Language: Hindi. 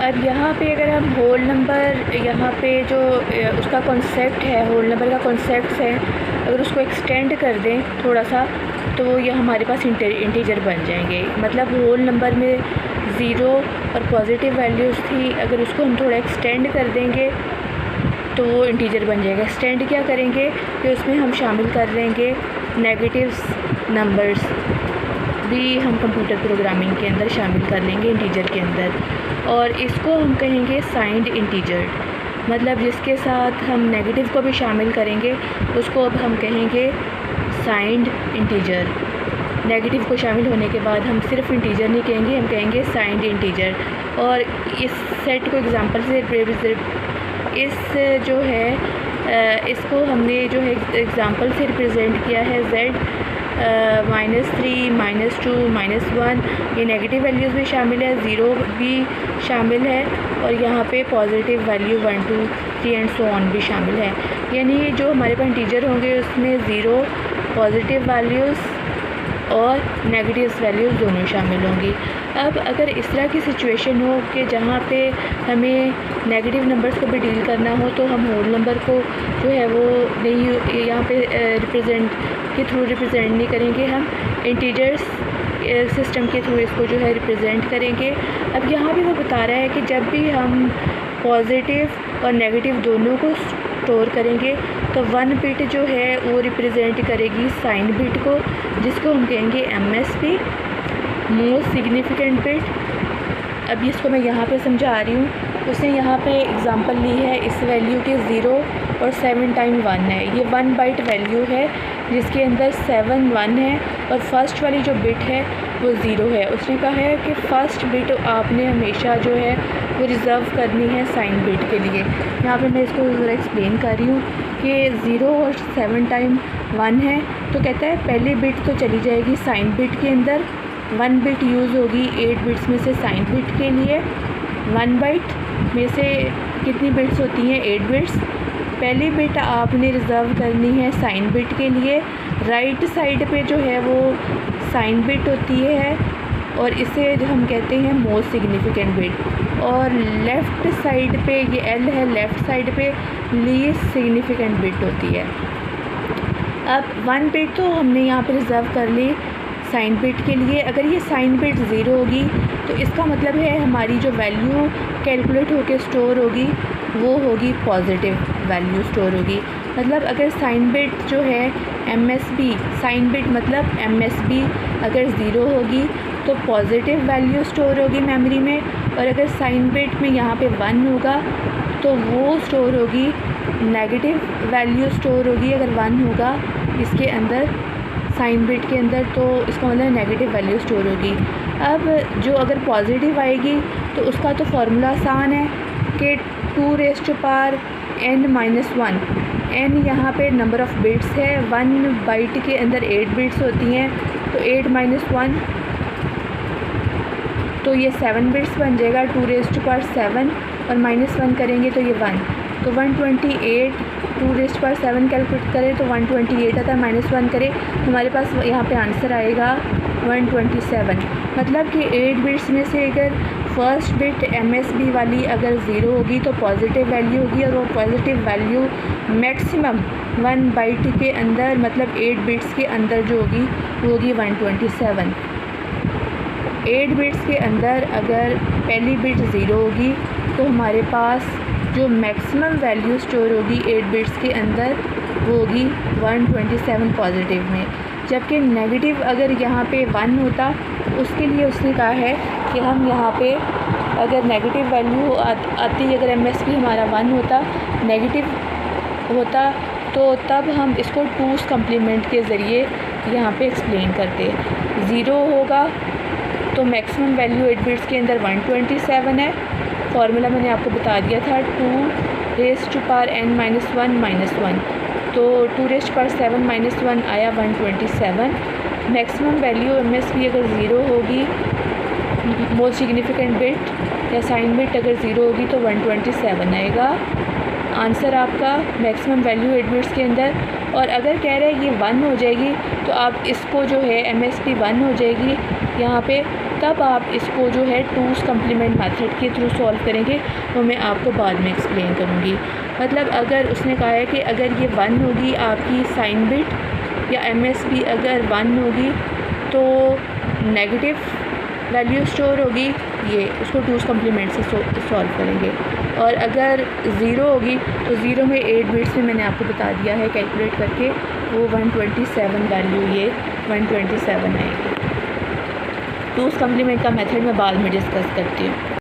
अब यहाँ पे अगर हम होल नंबर, यहाँ पे जो उसका कॉन्सेप्ट है, होल नंबर का कॉन्सेप्ट है, अगर उसको एक्सटेंड कर दें थोड़ा सा तो ये हमारे पास इंटीजर बन जाएंगे। मतलब होल नंबर में ज़ीरो और पॉजिटिव वैल्यूज़ थी, अगर उसको हम थोड़ा एक्सटेंड कर देंगे तो वो इंटीजर बन जाएगा। एक्सटेंड क्या करेंगे कि उसमें हम शामिल कर देंगे नेगेटिव्स नंबर्स भी, हम कंप्यूटर प्रोग्रामिंग के अंदर शामिल कर लेंगे इंटीजर के अंदर, और इसको हम कहेंगे साइंड इंटीजर। मतलब जिसके साथ हम नेगेटिव को भी शामिल करेंगे उसको अब हम कहेंगे साइंड इंटीजर। नेगेटिव को शामिल होने के बाद हम सिर्फ इंटीजर नहीं कहेंगे, हम कहेंगे साइंड इंटीजर। और इस सेट को एग्जांपल से इस जो है इसको हमने जो है एग्ज़ाम्पल से रिप्रेजेंट किया है z -3 -2 -1, ये नेगेटिव वैल्यूज़ भी शामिल है, ज़ीरो भी शामिल है, और यहाँ पे positive value 1 2 3 and so on भी शामिल है। यानी जो हमारे पास इंटीजर होंगे उसमें ज़ीरो, पॉजिटिव वैल्यूज़ और नेगेटिव वैल्यूज़ दोनों शामिल होंगी। अब अगर इस तरह की सिचुएशन हो कि जहाँ पे हमें नेगेटिव नंबर्स को भी डील करना हो तो हम होल नंबर को जो है वो नहीं, यहाँ पे रिप्रेजेंट के थ्रू रिप्रेजेंट नहीं करेंगे, हम इंटीजर्स सिस्टम के थ्रू इसको जो है रिप्रेजेंट करेंगे। अब यहाँ भी वो बता रहा है कि जब भी हम पॉजिटिव और नेगेटिव दोनों को स्टोर करेंगे तो 1 बिट जो है वो रिप्रेजेंट करेगी साइन बिट को, जिसको हम कहेंगे MSB, मोस्ट सिग्निफिकेंट बिट। अब इसको मैं यहाँ पे समझा रही हूँ। उसने यहाँ पे एग्ज़ाम्पल ली है इस वैल्यू के 0 और 7 टाइम 1 है। ये 1 बाइट वैल्यू है जिसके अंदर 7 1 है और फर्स्ट वाली जो बिट है वो 0 है। उसने कहा है कि फ़र्स्ट बिट आपने हमेशा जो है वो रिज़र्व करनी है साइन बिट के लिए। यहाँ पे मैं इसको ज़रा एक्सप्लेन कर रही हूँ कि 0 और 7 टाइम 1 है, तो कहता है पहली बिट तो चली जाएगी साइन बिट के अंदर, 1 बिट यूज़ होगी 8 बिट्स में से साइन बिट के लिए। 1 बाइट में से कितनी बिट्स होती हैं? 8 बिट्स। पहली बिट आपने रिज़र्व करनी है साइन बिट के लिए। राइट साइड पे जो है वो साइन बिट होती है और इसे जो हम कहते हैं मोस्ट सिग्निफिकेंट बिट, और लेफ़्ट साइड पे ये L है, लेफ़्ट साइड पे लीस्ट सिग्निफिकेंट बिट होती है। अब 1 बिट तो हमने यहाँ पे रिज़र्व कर ली साइन बिट के लिए। अगर ये साइन बिट 0 होगी तो इसका मतलब है हमारी जो वैल्यू कैलकुलेट होके स्टोर होगी वो होगी पॉजिटिव वैल्यू स्टोर होगी। मतलब अगर साइन बिट जो है MSB, साइन बिट मतलब MSB अगर 0 होगी तो पॉजिटिव वैल्यू स्टोर होगी मेमोरी में, और अगर साइन बिट में यहाँ पे 1 होगा तो वो स्टोर होगी नेगेटिव वैल्यू स्टोर होगी। अगर 1 होगा इसके अंदर साइन बिट के अंदर तो इसका मतलब नेगेटिव वैल्यू स्टोर होगी। अब जो अगर पॉजिटिव आएगी तो उसका तो फार्मूला आसान है कि 2 raise to power n-1, n यहाँ पे नंबर ऑफ़ बिट्स है, 1 बाइट के अंदर 8 बिट्स होती हैं, तो 8 - 1 तो ये 7 बिट्स बन जाएगा। 2 रेज़ टू पावर 7 और -1 करेंगे तो ये 1, तो 128। 2 रेज़ टू पावर 7 कैलकुलेट करें तो 128 आता है, -1 करें तो हमारे पास यहाँ पे आंसर आएगा 127। मतलब कि 8 बिट्स में से अगर फर्स्ट बिट MSB वाली अगर 0 होगी तो पॉजिटिव वैल्यू होगी, और वो पॉजिटिव वैल्यू मैक्सिमम 1 बाइट के अंदर मतलब 8 बिट्स के अंदर जो होगी वो होगी 127। 8 बिट्स के अंदर अगर पहली बिट 0 होगी तो हमारे पास जो मैक्सिमम वैल्यू स्टोर होगी 8 बिट्स के अंदर वो होगी 127 पॉजिटिव में। जबकि नेगेटिव अगर यहाँ पे 1 होता उसके लिए उसने कहा है कि हम यहाँ पे अगर नेगेटिव वैल्यू आती, अगर MSB हमारा 1 होता, नेगेटिव होता, तो तब हम इसको 2's कम्प्लीमेंट के ज़रिए यहाँ पे एक्सप्लेन करते। 0 होगा तो मैक्सिमम वैल्यू 8 बिट्स के अंदर 127 है। फार्मूला मैंने आपको बता दिया था, 2 रेज़ टू पावर n-1 -1, तो 2 रेज़ टू पावर 7 -1 आया 127। मैक्सिमम वैल्यू MSB अगर 0 होगी, मोस्ट सिग्निफिकेंट बिट या साइन बिट अगर 0 होगी तो 127 आएगा आंसर आपका, मैक्सिमम वैल्यू 8 बिट्स के अंदर। और अगर कह रहे हैं ये 1 हो जाएगी तो आप इसको जो है MSB 1 हो जाएगी, यहाँ पे तब आप इसको जो है टूज़ कम्प्लीमेंट मेथड के थ्रू सॉल्व करेंगे, वो मैं आपको बाद में एक्सप्लेन करूँगी। मतलब अगर उसने कहा है कि अगर ये 1 होगी आपकी साइन बिट या MSB अगर 1 होगी तो नेगेटिव वैल्यू स्टोर होगी, ये उसको टूज़ कम्प्लीमेंट से सॉल्व करेंगे। और अगर 0 होगी तो 0 में 8 बिट्स में मैंने आपको बता दिया है कैलकुलेट करके, वो 127 वैल्यू ये 127 आएगी। टूज़ कम्प्लीमेंट का मेथड मैं बाद में डिस्कस करती हूँ।